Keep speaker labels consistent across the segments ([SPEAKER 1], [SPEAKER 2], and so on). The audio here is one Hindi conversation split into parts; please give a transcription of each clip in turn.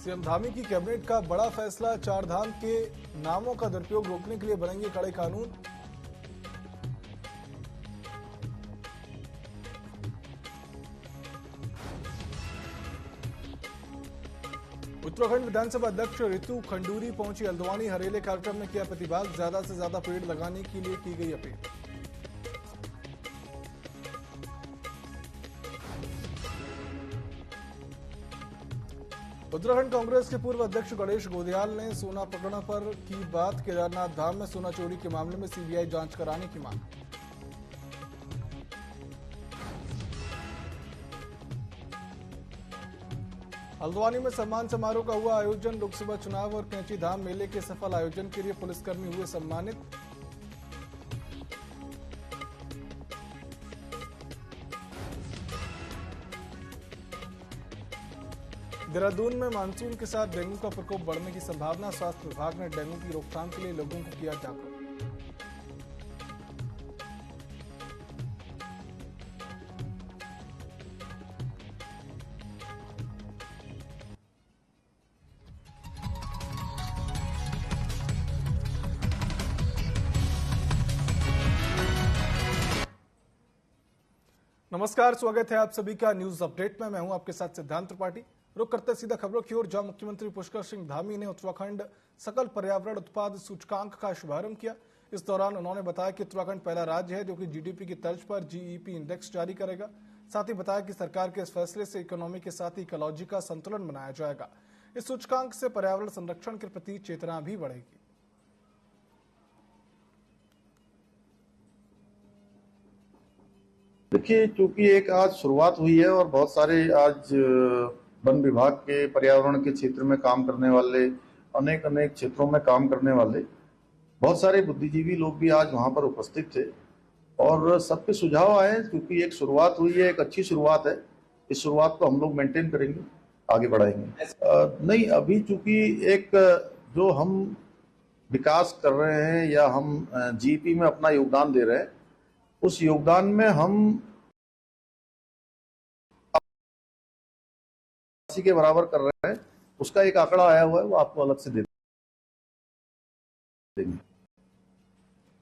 [SPEAKER 1] सीएम धामी की कैबिनेट का बड़ा फैसला, चार धाम के नामों का दुरुपयोग रोकने के लिए बनेंगे कड़े कानून। उत्तराखंड विधानसभा अध्यक्ष रितु खंडूरी पहुंची हल्द्वानी, हरेले कार्यक्रम में किया प्रतिभाग, ज्यादा से ज्यादा पेड़ लगाने के लिए की गई अपील। उत्तराखंड कांग्रेस के पूर्व अध्यक्ष गणेश गोदियाल ने सोना प्रकरण पर की बात, केदारनाथ धाम में सोना चोरी के मामले में सीबीआई जांच कराने की मांग। हल्द्वानी में सम्मान समारोह का हुआ आयोजन, लोकसभा चुनाव और कैंची धाम मेले के सफल आयोजन के लिए पुलिसकर्मी हुए सम्मानित। देहरादून में मानसून के साथ डेंगू का प्रकोप बढ़ने की संभावना, स्वास्थ्य विभाग ने डेंगू की रोकथाम के लिए लोगों को किया जागरूक। नमस्कार, स्वागत है आप सभी का न्यूज अपडेट में। मैं हूं आपके साथ सिद्धांत त्रिपाठी। रुक करते सीधा खबरों की ओर, जहां मुख्यमंत्री पुष्कर सिंह धामी ने उत्तराखंड सकल पर्यावरण उत्पाद सूचकांक का शुभारंभ किया। इस दौरान उन्होंने बताया कि उत्तराखंड पहला राज्य है जो कि जीडीपी की तर्ज पर जीईपी इंडेक्स जारी करेगा। साथ ही बताया कि सरकार के इस फैसले से इकोनॉमी के साथ ही इकोलॉजी का संतुलन बनाया जाएगा। इस सूचकांक से पर्यावरण संरक्षण के प्रति चेतना भी बढ़ेगी।
[SPEAKER 2] देखिए, चूंकि एक आज शुरुआत हुई है और बहुत सारे आज वन विभाग के पर्यावरण के क्षेत्र में काम करने वाले, अनेक क्षेत्रों में काम करने वाले बहुत सारे बुद्धिजीवी लोग भी आज वहां पर उपस्थित थे और सबके सुझाव आए। क्योंकि एक शुरुआत हुई है, एक अच्छी शुरुआत है, इस शुरुआत को हम लोग मेंटेन करेंगे, आगे बढ़ाएंगे। नहीं, अभी चूंकि एक जो हम विकास कर रहे हैं या हम जीईपी में अपना योगदान दे रहे हैं, उस योगदान में हम के बराबर कर रहे हैं, उसका एक आंकड़ा आया हुआ है, वो आपको अलग से दे देंगे।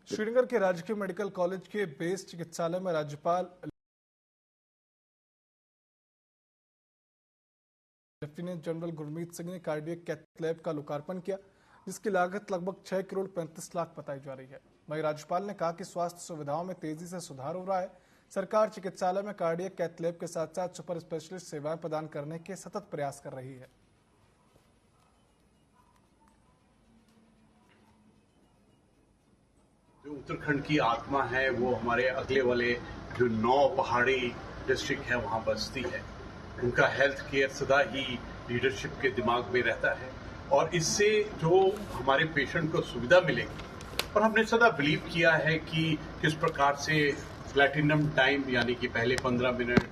[SPEAKER 1] श्रीनगर के राजकीय मेडिकल कॉलेज के बेस चिकित्सालय में राज्यपाल लेफ्टिनेंट जनरल गुरमीत सिंह ने कार्डियक कैथ लैब का लोकार्पण किया, जिसकी लागत लगभग 6 करोड़ 35 लाख बताई जा रही है। वहीं राज्यपाल ने कहा कि स्वास्थ्य सुविधाओं में तेजी से सुधार हो रहा है। सरकार चिकित्सालय में कार्डियक कैथ लैब के साथ साथ सुपर स्पेशलिस्ट सेवाएं प्रदान करने के सतत प्रयास कर रही है।
[SPEAKER 3] जो उत्तराखंड की आत्मा है वो हमारे अगले वाले जो 9 पहाड़ी डिस्ट्रिक्ट है वहां बसती है। उनका हेल्थ केयर सदा ही लीडरशिप के दिमाग में रहता है और इससे जो हमारे पेशेंट को सुविधा मिलेगी। और हमने सदा बिलीव किया है कि किस प्रकार से प्लैटिनम टाइम यानी कि पहले 15 मिनट,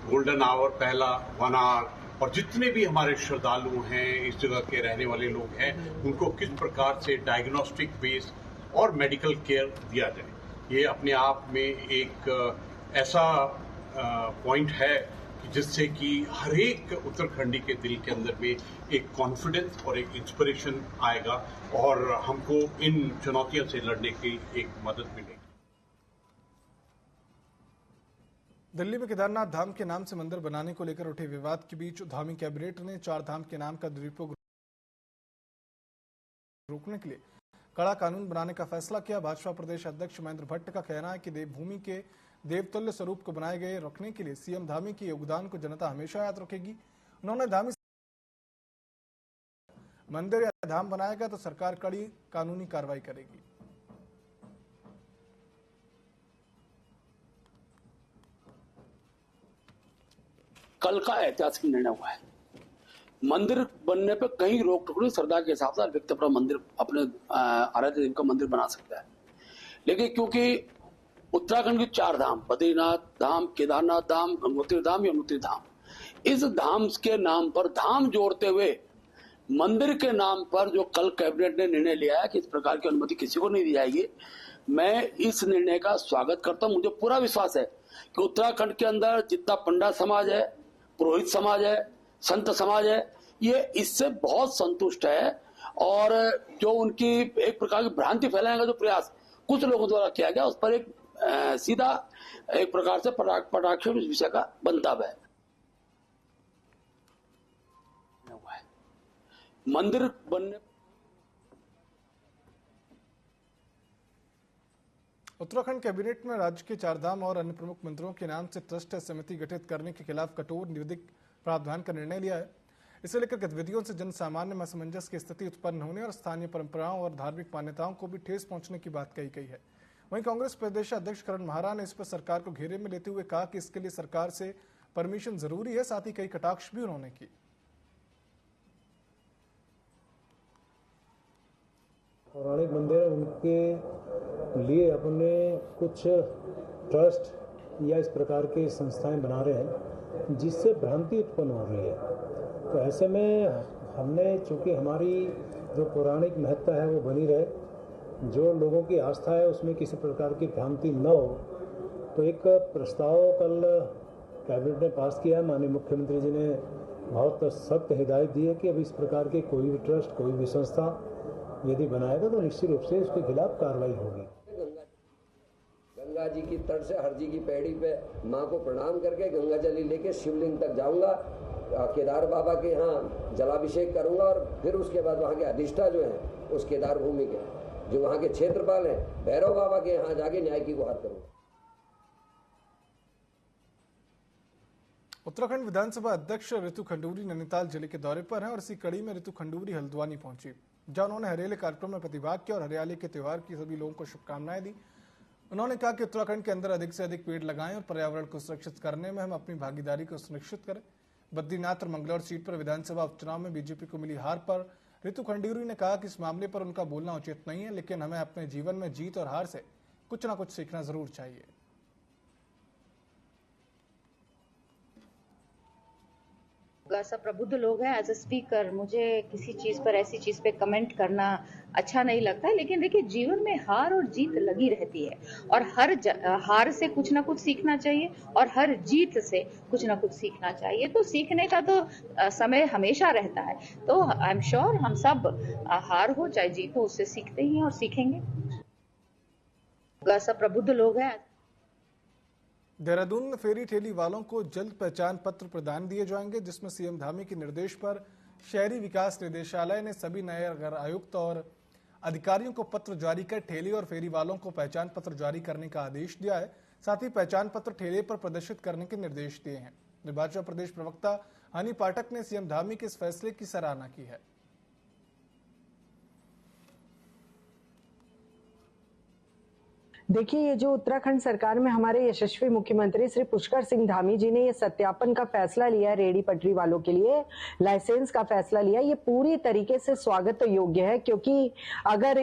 [SPEAKER 3] गोल्डन आवर पहला 1 आवर, और जितने भी हमारे श्रद्धालु हैं, इस जगह के रहने वाले लोग हैं, उनको किस प्रकार से डायग्नोस्टिक बेस और मेडिकल केयर दिया जाए। ये अपने आप में एक ऐसा पॉइंट है कि जिससे कि हर एक उत्तराखंडी के दिल के अंदर में एक कॉन्फिडेंस और एक इंस्पिरेशन आएगा और हमको इन चुनौतियों से लड़ने की एक मदद मिलेगी।
[SPEAKER 1] दिल्ली में केदारनाथ धाम के नाम से मंदिर बनाने को लेकर उठे विवाद के बीच धामी कैबिनेट ने चार धाम के नाम का दुरुपयोग रोकने के लिए कड़ा कानून बनाने का फैसला किया। भाजपा प्रदेश अध्यक्ष महेंद्र भट्ट का कहना है कि देवभूमि के देवतुल्य स्वरूप को बनाए गए रखने के लिए सीएम धामी के योगदान को जनता हमेशा याद रखेगी। उन्होंने धामी मंदिर या धाम बनाएगा तो सरकार कड़ी कानूनी कार्रवाई करेगी।
[SPEAKER 4] कल का ऐतिहासिक निर्णय हुआ है। मंदिर बनने पे कहीं रोक टोक नहीं, श्रद्धा के हिसाब से व्यक्ति अपना मंदिर, अपने आराध्य देव का मंदिर बना सकता है। लेकिन क्योंकि उत्तराखंड के 4 धाम, बद्रीनाथ धाम, केदारनाथ धाम, गंगोत्री धाम, यमुनोत्री धाम, इस धाम के नाम पर धाम जोड़ते हुए मंदिर के नाम पर जो कल कैबिनेट ने निर्णय लिया है कि इस प्रकार की अनुमति किसी को नहीं दी जाएगी, मैं इस निर्णय का स्वागत करता हूं। मुझे पूरा विश्वास है कि उत्तराखंड के अंदर जितना पंडा समाज है, पुरोहित समाज है, संत समाज है, ये इससे बहुत संतुष्ट है। और जो उनकी एक प्रकार की भ्रांति फैलाने का जो प्रयास कुछ लोगों द्वारा किया गया, उस पर एक सीधा एक प्रकार से पटाक्षेप इस विषय का बनता है। मंदिर बनने
[SPEAKER 1] उत्तराखंड कैबिनेट में राज्य के चारधाम और अन्य प्रमुख मंदिरों के नाम से ट्रस्ट समिति गठित करने के खिलाफ कठोर विधिक प्रावधान का निर्णय लिया है। इसे लेकर गतिविधियों से जन सामान्य में असमंजस की स्थिति उत्पन्न होने और स्थानीय परंपराओं और धार्मिक मान्यताओं को भी ठेस पहुंचने की बात कही गई है। वहीं कांग्रेस प्रदेश अध्यक्ष करण महारा ने इस पर सरकार को घेरे में लेते हुए कहा कि इसके लिए सरकार से परमिशन जरूरी है। साथ ही कई कटाक्ष भी उन्होंने की।
[SPEAKER 5] पौराणिक मंदिर उनके लिए अपने कुछ ट्रस्ट या इस प्रकार के संस्थाएं बना रहे हैं जिससे भ्रांति उत्पन्न हो रही है। तो ऐसे में हमने, चूंकि हमारी जो पौराणिक महत्ता है वो बनी रहे, जो लोगों की आस्था है उसमें किसी प्रकार की भ्रांति न हो, तो एक प्रस्ताव कल कैबिनेट ने पास किया है। माननीय मुख्यमंत्री जी ने बहुत सख्त हिदायत दी है कि अब इस प्रकार के कोई भी ट्रस्ट, कोई भी संस्था यदि बनाएगा तो निश्चित रूप से उसके खिलाफ कार्रवाई होगी।
[SPEAKER 6] गंगा जी की तट से हर जी की पैड़ी पे माँ को प्रणाम करके गंगा जली लेके शिवलिंग तक जाऊंगा, केदार बाबा के यहाँ जलाभिषेक करूंगा और फिर उसके बाद वहाँ के अधिष्ठा जो है उस केदार भूमि के, जो वहाँ के क्षेत्रपाल हैं, भैरव बाबा के यहाँ जाके न्याय की गुहार करूंगा।
[SPEAKER 1] उत्तराखंड विधानसभा अध्यक्ष रितु खंडूरी नैनीताल जिले के दौरे पर हैं और इसी कड़ी में रितु खंडूरी हल्द्वानी पहुंची, जहां उन्होंने हरियाली कार्यक्रम में प्रतिभाग किया और हरियाली के त्योहार की सभी लोगों को शुभकामनाएं दी। उन्होंने कहा कि उत्तराखंड के अंदर अधिक से अधिक पेड़ लगाएं और पर्यावरण को सुरक्षित करने में हम अपनी भागीदारी को सुनिश्चित करें। बद्रीनाथ और मंगलौर सीट पर विधानसभा उपचुनाव में बीजेपी को मिली हार पर रितु खंडूरी ने कहा कि इस मामले पर उनका बोलना उचित नहीं है, लेकिन हमें अपने जीवन में जीत और हार से कुछ न कुछ सीखना जरूर चाहिए।
[SPEAKER 7] सब प्रबुद्ध लोग हैं। एज ए स्पीकर मुझे किसी चीज पर, ऐसी चीज पे कमेंट करना अच्छा नहीं लगता है, लेकिन देखिए जीवन में हार और जीत लगी रहती है और हर हार से कुछ ना कुछ सीखना चाहिए और हर जीत से कुछ ना कुछ सीखना चाहिए। तो सीखने का तो समय हमेशा रहता है। तो आई एम श्योर हम सब हार हो चाहे जीत हो उससे सीखते ही हैं और सीखेंगे। सब प्रबुद्ध लोग हैं।
[SPEAKER 1] देहरादून में फेरी ठेली वालों को जल्द पहचान पत्र प्रदान दिए जाएंगे, जिसमें सीएम धामी के निर्देश पर शहरी विकास निदेशालय ने सभी नए नगर आयुक्त और अधिकारियों को पत्र जारी कर ठेले और फेरी वालों को पहचान पत्र जारी करने का आदेश दिया है। साथ ही पहचान पत्र ठेले पर प्रदर्शित करने के निर्देश दिए हैं। भाजपा प्रदेश प्रवक्ता हनी पाठक ने सीएम धामी के इस फैसले की सराहना की है।
[SPEAKER 8] देखिए, ये जो उत्तराखंड सरकार में हमारे यशस्वी मुख्यमंत्री श्री पुष्कर सिंह धामी जी ने ये सत्यापन का फैसला लिया है, रेहड़ी पटरी वालों के लिए लाइसेंस का फैसला लिया, ये पूरी तरीके से स्वागत योग्य है। क्योंकि अगर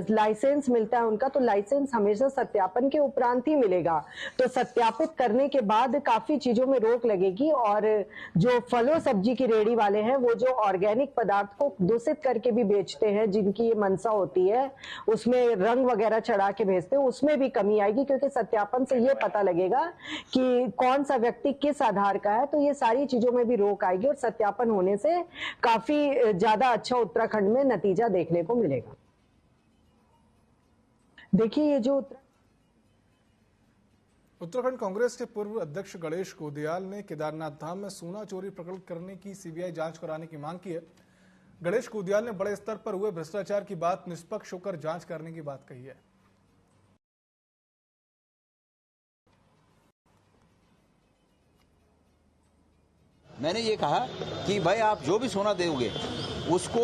[SPEAKER 8] लाइसेंस मिलता है उनका, तो लाइसेंस हमेशा सत्यापन के उपरांत ही मिलेगा। तो सत्यापित करने के बाद काफी चीजों में रोक लगेगी। और जो फलों सब्जी की रेहड़ी वाले हैं, वो जो ऑर्गेनिक पदार्थ को दूषित करके भी बेचते हैं, जिनकी ये मंशा होती है, उसमें रंग वगैरह चढ़ा के भेजते हैं, उसमें भी कमी आएगी। क्योंकि सत्यापन से ये पता लगेगा कि कौन सा व्यक्ति किस आधार का है। तो ये सारी चीजों में भी रोक आएगी और सत्यापन होने से काफी ज्यादा अच्छा उत्तराखंड में नतीजा देखने को मिलेगा। देखिए, ये जो
[SPEAKER 1] उत्तराखंड कांग्रेस के पूर्व अध्यक्ष गणेश गोदियाल ने केदारनाथ धाम में सोना चोरी प्रकरण करने की सीबीआई जांच कराने की मांग की है। गणेश गोदियाल ने बड़े स्तर पर हुए भ्रष्टाचार की बात निष्पक्ष होकर जांच करने की बात कही है।
[SPEAKER 9] मैंने ये कहा कि भाई आप जो भी सोना दोगे उसको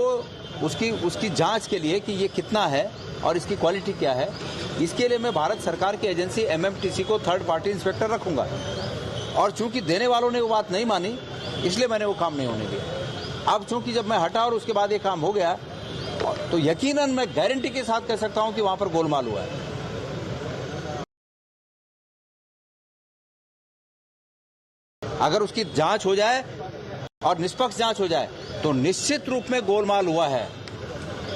[SPEAKER 9] उसकी जांच के लिए कि ये कितना है और इसकी क्वालिटी क्या है, इसके लिए मैं भारत सरकार की एजेंसी एमएमटीसी को थर्ड पार्टी इंस्पेक्टर रखूंगा। और चूंकि देने वालों ने वो बात नहीं मानी, इसलिए मैंने वो काम नहीं होने दिया। अब चूंकि जब मैं हटा और उसके बाद ये काम हो गया, तो यकीनन मैं गारंटी के साथ कह सकता हूं कि वहां पर गोलमाल हुआ है। अगर उसकी जांच हो जाए और निष्पक्ष जांच हो जाए तो निश्चित रूप में गोलमाल हुआ है।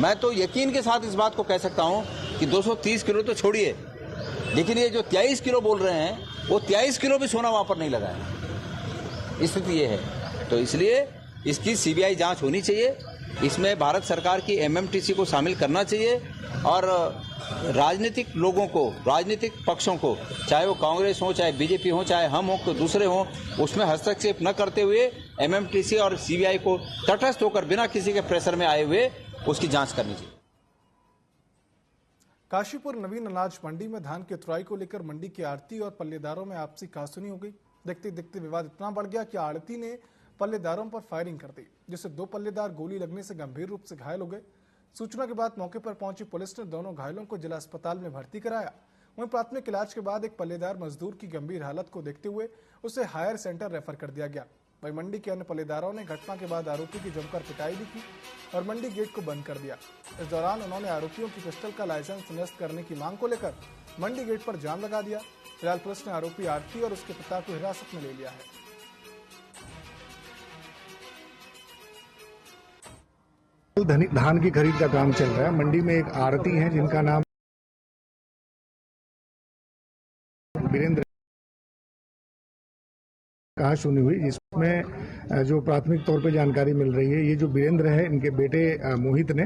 [SPEAKER 9] मैं तो यकीन के साथ इस बात को कह सकता हूं कि 230 किलो तो छोड़िए, लेकिन ये जो 23 किलो बोल रहे हैं, वो 23 किलो भी सोना वहां पर नहीं लगा है। स्थिति ये है। तो इसलिए इसकी सीबीआई जांच होनी चाहिए। इसमें भारत सरकार की एमएमटीसी को शामिल करना चाहिए और राजनीतिक लोगों को, राजनीतिक पक्षों को, चाहे वो कांग्रेस हो, चाहे बीजेपी हो, चाहे हम हो, कोई दूसरे हो, उसमें हस्तक्षेप न करते हुए एमएमटीसी और सीबीआई को तटस्थ होकर बिना किसी के प्रेशर में आए हुए उसकी जांच करनी चाहिए।
[SPEAKER 1] काशीपुर नवीन अनाज मंडी में धान की तुराई को लेकर मंडी के आड़ती और पल्लेदारों में आपसी कहासुनी हो गई। देखते देखते विवाद इतना बढ़ गया कि आड़ती ने पल्लेदारों पर फायरिंग कर दी, जिससे 2 पल्लेदार गोली लगने से गंभीर रूप से घायल हो गए। सूचना के बाद मौके पर पहुंची पुलिस ने दोनों घायलों को जिला अस्पताल में भर्ती कराया। वहीं प्राथमिक इलाज के बाद एक पल्लेदार मजदूर की गंभीर हालत को देखते हुए उसे हायर सेंटर रेफर कर दिया गया। वहीं मंडी के अन्य पल्लेदारों ने घटना के बाद आरोपी की जमकर पिटाई भी की और मंडी गेट को बंद कर दिया। इस दौरान उन्होंने आरोपियों की पिस्टल का लाइसेंस निरस्त करने की मांग को लेकर मंडी गेट पर जाम लगा दिया। फिलहाल पुलिस ने आरोपी आरती और उसके पिता को हिरासत में ले लिया है।
[SPEAKER 10] धान की खरीद का काम चल रहा है। मंडी में एक आरती है जिनका नाम वीरेंद्र, कहा सुनी हुई, जिसमें जो प्राथमिक तौर पे जानकारी मिल रही है, ये जो वीरेंद्र है, इनके बेटे मोहित ने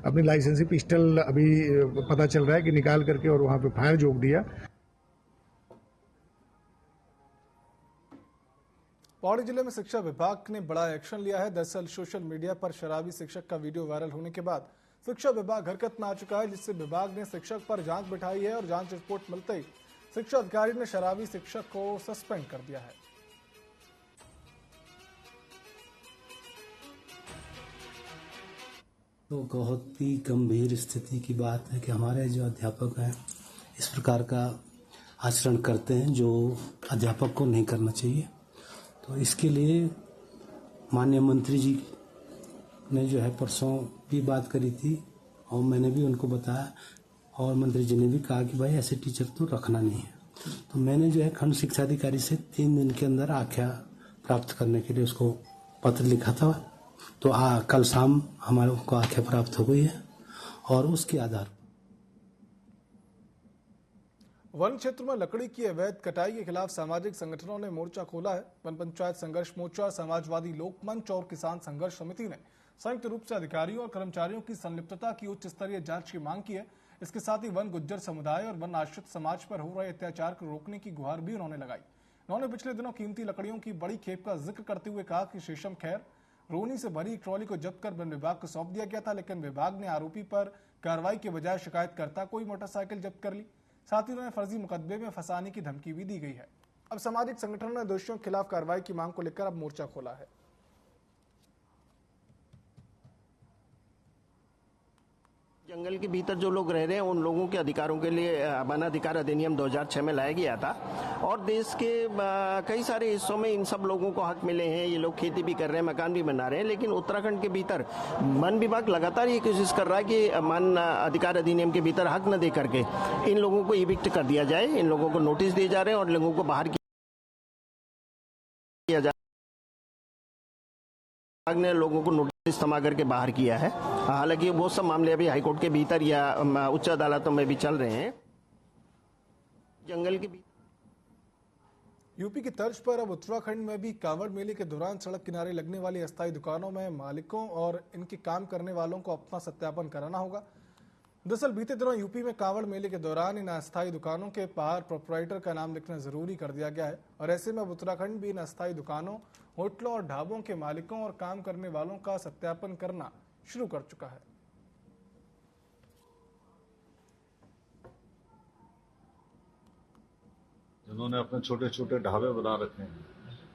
[SPEAKER 10] अपनी लाइसेंसी पिस्टल अभी पता चल रहा है कि निकाल करके और वहां पे फायर जोक दिया।
[SPEAKER 1] पौड़ी जिले में शिक्षा विभाग ने बड़ा एक्शन लिया है। दरअसल सोशल मीडिया पर शराबी शिक्षक का वीडियो वायरल होने के बाद शिक्षा विभाग हरकत में आ चुका है, जिससे विभाग ने शिक्षक पर जांच बिठाई है और जांच रिपोर्ट मिलते ही शिक्षा अधिकारी ने शराबी शिक्षक को सस्पेंड कर दिया है।
[SPEAKER 11] तो बहुत ही गंभीर स्थिति की बात है कि हमारे जो अध्यापक हैं इस प्रकार का आचरण करते हैं जो अध्यापक को नहीं करना चाहिए। तो इसके लिए माननीय मंत्री जी ने जो है परसों भी बात करी थी और मैंने भी उनको बताया और मंत्री जी ने भी कहा कि भाई ऐसे टीचर तो रखना नहीं है। तो मैंने जो है खंड शिक्षा अधिकारी से 3 दिन के अंदर आख्या प्राप्त करने के लिए उसको पत्र लिखा था। तो कल शाम हमारे को आख्या प्राप्त हो गई है और उसके आधार
[SPEAKER 1] वन क्षेत्र में लकड़ी की अवैध कटाई के खिलाफ सामाजिक संगठनों ने मोर्चा खोला है। वन पंचायत संघर्ष मोर्चा, समाजवादी लोक मंच और किसान संघर्ष समिति ने संयुक्त रूप से अधिकारियों और कर्मचारियों की संलिप्तता की उच्च स्तरीय जांच की मांग की है। इसके साथ ही वन गुज्जर समुदाय और वन आश्रित समाज पर हो रहे अत्याचार को रोकने की गुहार भी उन्होंने लगाई। उन्होंने पिछले दिनों कीमती लकड़ियों की बड़ी खेप का जिक्र करते हुए कहा कि शीशम खैर रोनी से भरी ट्रॉली को जब्त कर वन विभाग को सौंप दिया गया था, लेकिन विभाग ने आरोपी पर कार्रवाई के बजाय शिकायतकर्ता को ही मोटरसाइकिल जब्त कर ली। साथ ही उन्हें फर्जी मुकदमे में फंसाने की धमकी भी दी गई है। अब सामाजिक संगठनों ने दोषियों के खिलाफ कार्रवाई की मांग को लेकर अब मोर्चा खोला है।
[SPEAKER 12] जंगल के भीतर जो लोग रह रहे हैं उन लोगों के अधिकारों के लिए वन अधिकार अधिनियम 2006 में लाया गया था और देश के कई सारे हिस्सों में इन सब लोगों को हक मिले हैं। ये लोग खेती भी कर रहे हैं, मकान भी बना रहे हैं, लेकिन उत्तराखंड के भीतर वन विभाग लगातार ये कोशिश कर रहा है कि वन अधिकार अधिनियम के भीतर हक न दे करके इन लोगों को इविक्ट कर दिया जाए। इन लोगों को नोटिस दिए जा रहे हैं और लोगों को बाहर किया जा ने लोगों को नोटिस थमा करके बाहर किया है। हालांकि वो सब मामले अभी हाईकोर्ट के भीतर या उच्च अदालतों में भी चल रहे हैं। जंगल के
[SPEAKER 1] यूपी की तर्ज पर अब उत्तराखंड में भी कांवड़ मेले के दौरान सड़क किनारे लगने वाली अस्थायी दुकानों में मालिकों और इनके काम करने वालों को अपना सत्यापन कराना होगा। दरअसल बीते दिनों यूपी में कांवड़ मेले के दौरान इन अस्थायी दुकानों के बाहर प्रोपराइटर का नाम लिखना जरूरी कर दिया गया है और ऐसे में अब उत्तराखंड भी इन अस्थायी दुकानों, होटलों और ढाबों के मालिकों और काम करने वालों का सत्यापन करना शुरू कर चुका है।
[SPEAKER 13] जिन्होंने अपने छोटे छोटे ढाबे बना रखे हैं,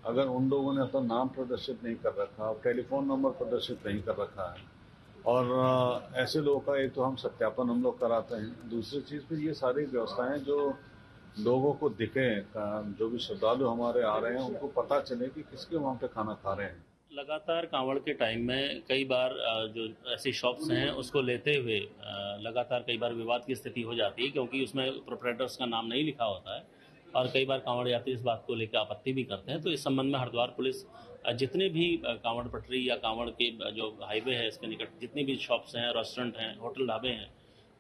[SPEAKER 13] अगर उन लोगों ने अपना नाम प्रदर्शित नहीं कर रखा, टेलीफोन नंबर प्रदर्शित नहीं कर रखा है और ऐसे लोगों का एक तो हम सत्यापन हम लोग कराते हैं, दूसरी चीज फिर ये सारी व्यवस्थाएं जो लोगों को दिखे, जो भी श्रद्धालु हमारे आ रहे हैं उनको पता चले कि किसके वहाँ पे खाना खा रहे हैं।
[SPEAKER 14] लगातार कांवड़ के टाइम में कई बार जो ऐसी शॉप्स हैं उसको लेते हुए लगातार कई बार विवाद की स्थिति हो जाती है, क्योंकि उसमें प्रोपराइटर्स का नाम नहीं लिखा होता है और कई बार कांवड़ यात्री इस बात को लेकर आपत्ति भी करते हैं। तो इस संबंध में हरिद्वार पुलिस जितने भी कांवड़ पटरी या कांवड़ के जो हाईवे है इसके निकट जितनी भी शॉप्स हैं, रेस्टोरेंट हैं, होटल ढाबे हैं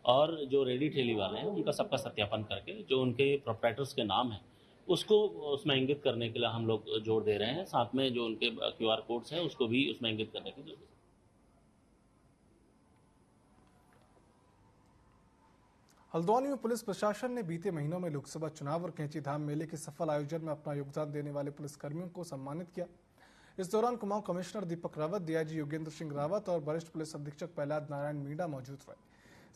[SPEAKER 14] और जो रेडी ठेली वाले हैं उनका सबका सत्यापन करके जो उनके प्रोपराइटर्स के नाम हैं उसको उसमें इंगित करने के लिए हम लोग जोर दे रहे हैं। साथ में जो उनके QR कोड्स हैं उसको भी उसमें इंगित करने की जरूरत है।
[SPEAKER 1] हल्द्वानी में पुलिस प्रशासन ने बीते महीनों में लोकसभा चुनाव और कैंची धाम मेले के सफल आयोजन में अपना योगदान देने वाले पुलिसकर्मियों को सम्मानित किया। इस दौरान कुमाऊं कमिश्नर दीपक रावत, DIG योगेंद्र सिंह रावत और वरिष्ठ पुलिस अधीक्षक प्रहलाद नारायण मीणा मौजूद रहे।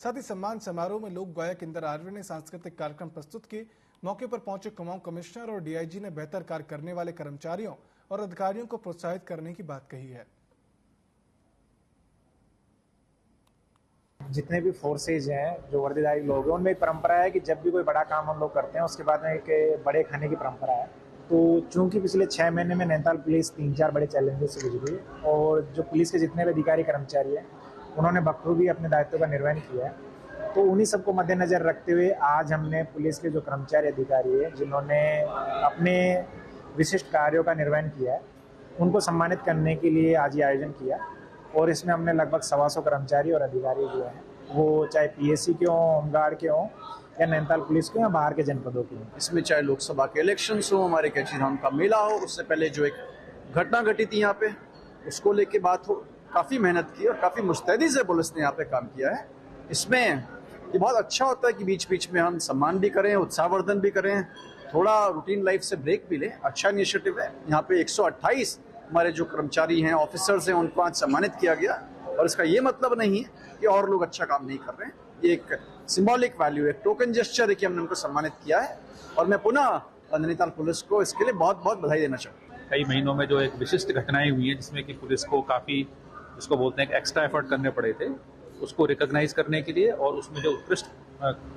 [SPEAKER 1] साथ ही सम्मान समारोह में लोक गायक इंदर आर्य ने सांस्कृतिक कार्यक्रम प्रस्तुत किए। मौके पर पहुंचे कुमाऊं कमिश्नर और DIG ने बेहतर कार्य करने वाले कर्मचारियों और अधिकारियों को प्रोत्साहित करने की बात कही है।
[SPEAKER 15] जितने भी फोर्सेज हैं, जो वर्दीधारी लोग हैं, उनमें परंपरा है कि जब भी कोई बड़ा काम हम लोग करते हैं उसके बाद में एक बड़े खाने की परंपरा है। तो चूंकि पिछले 6 महीने में नैनीताल पुलिस 3-4 बड़े चैलेंजेस से गुजरी है और जो पुलिस के जितने भी अधिकारी कर्मचारी हैं उन्होंने बखूबी अपने दायित्व का निर्वहन किया है। तो उन्हीं सबको मद्देनजर रखते हुए आज हमने पुलिस के जो कर्मचारी अधिकारी हैं जिन्होंने अपने विशिष्ट कार्यों का निर्वहन किया है उनको सम्मानित करने के लिए आज ये आयोजन किया और इसमें हमने लगभग 125 कर्मचारी और अधिकारी जो हैं वो चाहे PSC के हों, होमगार्ड के हों या नैनीताल पुलिस के या बाहर के जनपदों के हों।
[SPEAKER 16] इसमें चाहे लोकसभा के इलेक्शंस हो, हमारे कैंची धाम का मेला हो, उससे पहले जो एक घटना घटी थी यहाँ पे उसको लेके बात हो, काफ़ी मेहनत की और काफ़ी मुस्तैदी से पुलिस ने यहाँ पे काम किया है। इसमें ये बहुत अच्छा होता है कि बीच बीच में हम सम्मान भी करें, उत्साहवर्धन भी करें, थोड़ा रूटीन लाइफ से ब्रेक भी लें। अच्छा इनिशिएटिव है। यहाँ पे 128 हमारे जो कर्मचारी हैं, ऑफिसर्स हैं, उनको आज सम्मानित किया गया और इसका ये मतलब नहीं है कि और लोग अच्छा काम नहीं कर रहे हैं। ये एक सिंबॉलिक वैल्यू, एक टोकन जेस्चर है कि हमने उनको सम्मानित किया है और मैं पुनः नैनीताल पुलिस को इसके लिए बहुत बहुत बधाई देना चाहूँगा।
[SPEAKER 17] कई महीनों में जो एक विशिष्ट घटनाएं हुई हैं जिसमें कि पुलिस को काफ़ी, जिसको बोलते हैं, एक्स्ट्रा एफर्ट करने पड़े थे, उसको रिकॉग्नाइज करने के लिए और उसमें जो उत्कृष्ट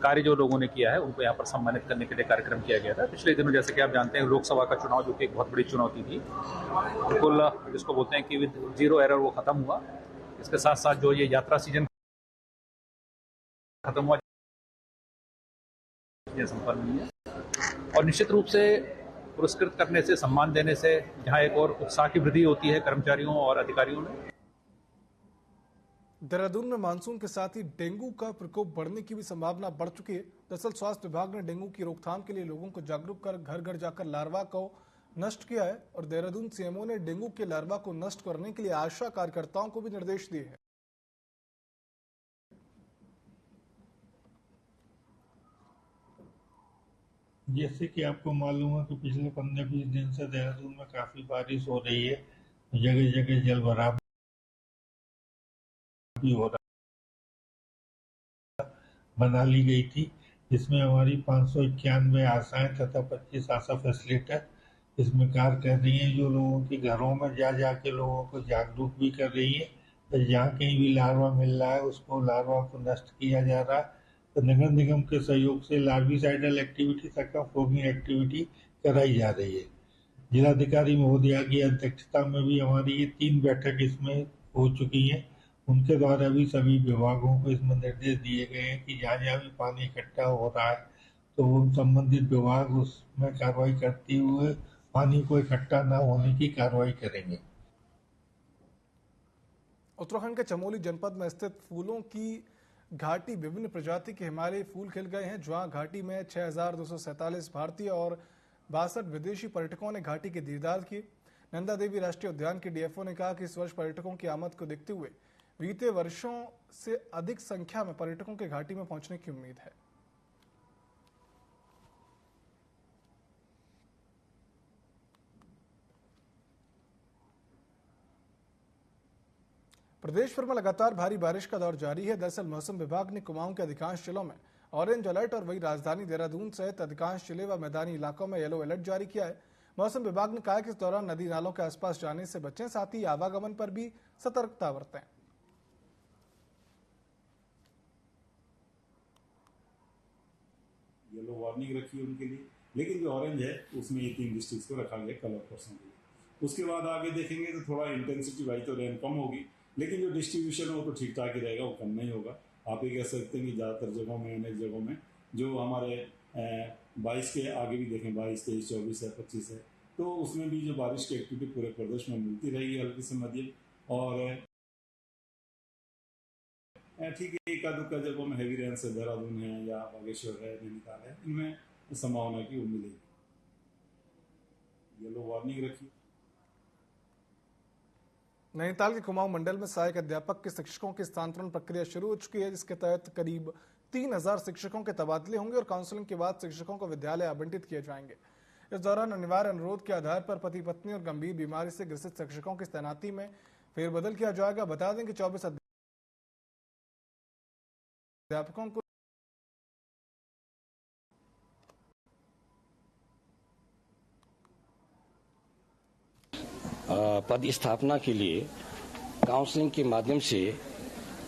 [SPEAKER 17] कार्य जो लोगों ने किया है उनको यहाँ पर सम्मानित करने के लिए कार्यक्रम किया गया था। पिछले दिनों जैसे कि आप जानते हैं लोकसभा का चुनाव जो कि एक बहुत बड़ी चुनौती थी, बिल्कुल जिसको बोलते हैं कि विद 0 एरर वो खत्म हुआ। इसके साथ साथ जो ये यात्रा सीजन खत्म हुआ, संपन्न हुई है और निश्चित रूप से पुरस्कृत करने से, सम्मान देने से जहाँ एक और उत्साह की वृद्धि होती है कर्मचारियों और अधिकारियों में।
[SPEAKER 1] देहरादून में मानसून के साथ ही डेंगू का प्रकोप बढ़ने की भी संभावना बढ़ चुकी है। दरअसल स्वास्थ्य विभाग ने डेंगू की रोकथाम के लिए लोगों को जागरूक कर घर घर जाकर लार्वा को नष्ट किया है और देहरादून CMO ने डेंगू के लार्वा को नष्ट करने के लिए आशा कार्यकर्ताओं को भी निर्देश दिए हैं।
[SPEAKER 18] जैसे कि आपको मालूम है कि पिछले 15-20 दिन से देहरादून में काफी बारिश हो रही है, जगह जगह जल भराव भी हो रहा बना ली गई थी, जिसमें हमारी 591 आशाएं तथा 25 आशा फैसिलिटर इसमें कार्य कर रही हैं, जो लोगों के घरों में जा जाके लोगों को जागरूक भी कर रही है। तो जहाँ कहीं भी लार्वा मिल रहा है उसको लार्वा को नष्ट किया जा रहा है। तो नगर निगम के सहयोग से लार्विसाइडल एक्टिविटी तथा फॉगिंग एक्टिविटी कराई जा रही है। जिलाधिकारी महोदया की अध्यक्षता में भी हमारी ये 3 बैठक इसमें हो चुकी हैं। उनके द्वारा भी सभी विभागों को इसमें निर्देश दिए गए हैं कि जहाँ जहाँ भी पानी इकट्ठा हो रहा है तो उन संबंधित विभाग उसमें कार्रवाई करते हुए पानी को इकट्ठा न होने की कार्रवाई करेंगे।
[SPEAKER 1] उत्तराखंड के चमोली जनपद में स्थित फूलों की घाटी विभिन्न प्रजाति के हिमालयी फूल खिल गए हैं, जहां घाटी में 6,247 भारतीय और 62 विदेशी पर्यटकों ने घाटी के दीदार किए। नंदा देवी राष्ट्रीय उद्यान के DFO ने कहा कि इस वर्ष पर्यटकों की आमद को देखते हुए बीते वर्षों से अधिक संख्या में पर्यटकों के घाटी में पहुंचने की उम्मीद है। प्रदेश भर में लगातार भारी बारिश का दौर जारी है। दरअसल मौसम विभाग ने कुमाऊं के अधिकांश जिलों में ऑरेंज अलर्ट और वही राजधानी देहरादून सहित अधिकांश जिले व मैदानी इलाकों में येलो अलर्ट जारी किया है। मौसम विभाग ने कहा कि इस दौरान नदी नालों के आसपास जाने से बचें, साथ ही आवागमन पर भी सतर्कता बरतें।
[SPEAKER 19] येलो वार्निंग रखी है उनके लिए, लेकिन जो ऑरेंज है उसमें ये 3 डिस्ट्रिक्ट को रखा गया कलर पर्सन के लिए। उसके बाद आगे देखेंगे तो थोड़ा इंटेंसिटी वाइज तो रेन कम होगी, लेकिन जो डिस्ट्रीब्यूशन है वो तो ठीक ठाक ही रहेगा, वो कम नहीं होगा। आप ये कह सकते हैं कि ज़्यादातर जगहों में, अनेक जगहों में जो हमारे 22 के आगे भी देखें, 22, 23, 24 है, 25 है, तो उसमें भी जो बारिश की एक्टिविटी पूरे प्रदेश में मिलती रहेगी हल्की से मध्यम। और ठीक है, एक आध जगहों में हैवी रेन से देहरादून है या बागेश्वर है, नैनीताल है, इनमें संभावना की उम्मीद है। येलो वार्निंग रखी।
[SPEAKER 1] नैनीताल के कुमाऊं मंडल में सहायक अध्यापक के शिक्षकों की स्थानांतरण प्रक्रिया शुरू हो चुकी है, जिसके तहत करीब 3000 शिक्षकों के तबादले होंगे और काउंसलिंग के बाद शिक्षकों को विद्यालय आवंटित किए जाएंगे। इस दौरान अनिवार्य अनुरोध के आधार पर पति पत्नी और गंभीर बीमारी से ग्रसित शिक्षकों की तैनाती में फेरबदल किया जाएगा। बता दें कि 24 अध्यापकों को
[SPEAKER 20] पद स्थापना के लिए काउंसलिंग के माध्यम से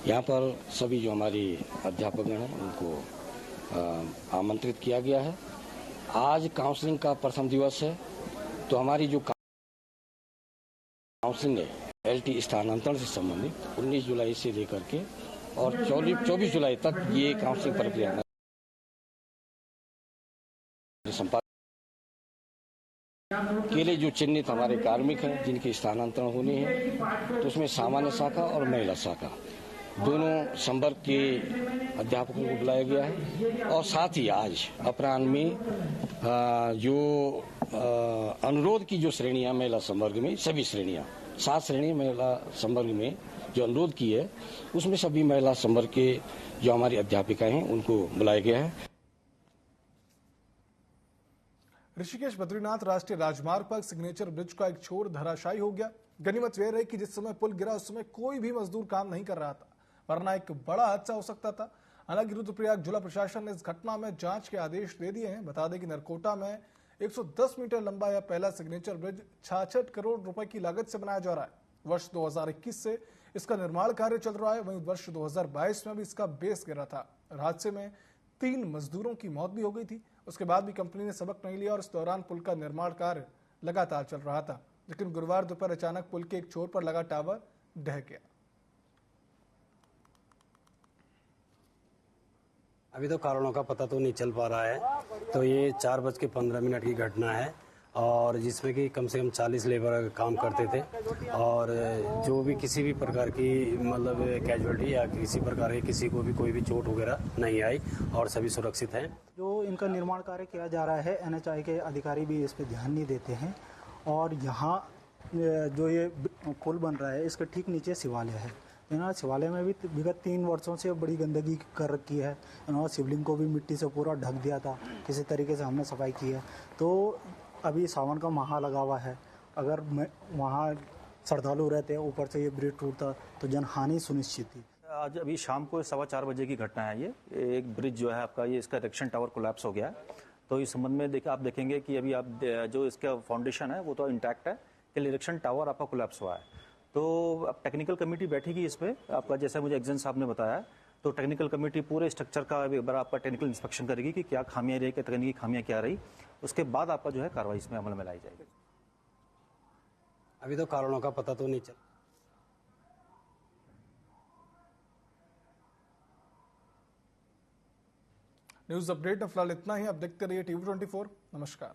[SPEAKER 20] यहाँ पर सभी जो हमारे अध्यापकगण हैं उनको आमंत्रित किया गया है। आज काउंसलिंग का प्रथम दिवस है, तो हमारी जो काउंसलिंग है एलटी स्थानांतरण से संबंधित 19 जुलाई से लेकर के और 24 जुलाई तक ये काउंसलिंग प्रक्रिया संपादित के लिए जो चिन्हित हमारे कार्मिक हैं जिनके स्थानांतरण होने हैं, तो उसमें सामान्य शाखा और महिला शाखा दोनों संवर्ग के अध्यापकों को बुलाया गया है। और साथ ही आज अपराह्न में जो अनुरोध की जो श्रेणियां महिला संवर्ग में सभी श्रेणियां 7 श्रेणी महिला संवर्ग में जो अनुरोध की है उसमें सभी महिला संवर्ग के जो हमारी अध्यापिकाएं हैं उनको बुलाया गया है।
[SPEAKER 1] ऋषिकेश बद्रीनाथ राष्ट्रीय राजमार्ग पर सिग्नेचर ब्रिज का एक छोर धराशायी हो गया। गनीमत यह रही कि जिस समय पुल गिरा उस समय कोई भी मजदूर काम नहीं कर रहा था, वरना एक बड़ा हादसा हो सकता था। हालांकि रुद्रप्रयाग जिला प्रशासन ने इस घटना में जांच के आदेश दे दिए हैं। बता दें कि नरकोटा में 110 मीटर लंबा यह पहला सिग्नेचर ब्रिज 66 करोड़ रुपए की लागत से बनाया जा रहा है। वर्ष 2021 से इसका निर्माण कार्य चल रहा है। वहीं वर्ष 2022 में भी इसका बेस गिरा था। हादसे में 3 मजदूरों की मौत भी हो गई थी। उसके बाद भी कंपनी ने सबक नहीं लिया और इस दौरान पुल का निर्माण कार्य लगातार चल रहा था। लेकिन गुरुवार दोपहर अचानक पुल के एक छोर पर लगा टावर ढह गया।
[SPEAKER 21] अभी तो कारणों का पता तो नहीं चल पा रहा है। तो ये 4:15 की घटना है और जिसमें कि कम से कम 40 लेबर काम करते थे और जो भी किसी भी प्रकार की मतलब कैजुअलिटी या किसी प्रकार की किसी को भी कोई भी चोट वगैरह नहीं आई और सभी सुरक्षित हैं।
[SPEAKER 22] जो इनका निर्माण कार्य किया जा रहा है, NHAI के अधिकारी भी इस पर ध्यान नहीं देते हैं और यहाँ जो ये पुल बन रहा है इसके ठीक नीचे शिवालय है। इन्होंने शिवालय में भी विगत 3 वर्षों से बड़ी गंदगी कर रखी है। इन्होंने शिवलिंग को भी मिट्टी से पूरा ढक दिया था, किसी तरीके से हमने सफाई की है। तो अभी सावन का माह लगा हुआ है, अगर वहाँ श्रद्धालु रहते हैं ऊपर से ये ब्रिज टूटता तो जनहानि सुनिश्चित थी।
[SPEAKER 23] आज अभी शाम को 4:15 बजे की घटना है। ये एक ब्रिज जो है आपका ये इसका इरेक्शन टावर कोलैप्स हो गया। तो इस संबंध में आप देखेंगे कि अभी आप जो इसका फाउंडेशन है वो तो इंटैक्ट है, कि इरेक्शन टावर आपका कोलैप्स हुआ है। तो अब टेक्निकल कमेटी बैठेगी इस पर आपका, जैसा मुझे एक्जन साहब ने बताया। तो टेक्निकल कमेटी पूरे स्ट्रक्चर का एक बार आपका टेक्निकल इंस्पेक्शन करेगी कि क्या खामियां रही, क्या तकनीकी खामियां क्या रही। उसके बाद आपका जो है कार्रवाई इसमें अमल में लाई जाएगी।
[SPEAKER 21] अभी तो कारणों का पता तो नहीं चल।
[SPEAKER 1] न्यूज अपडेट में फिलहाल इतना ही। अब देखते रहिए TV24। नमस्कार।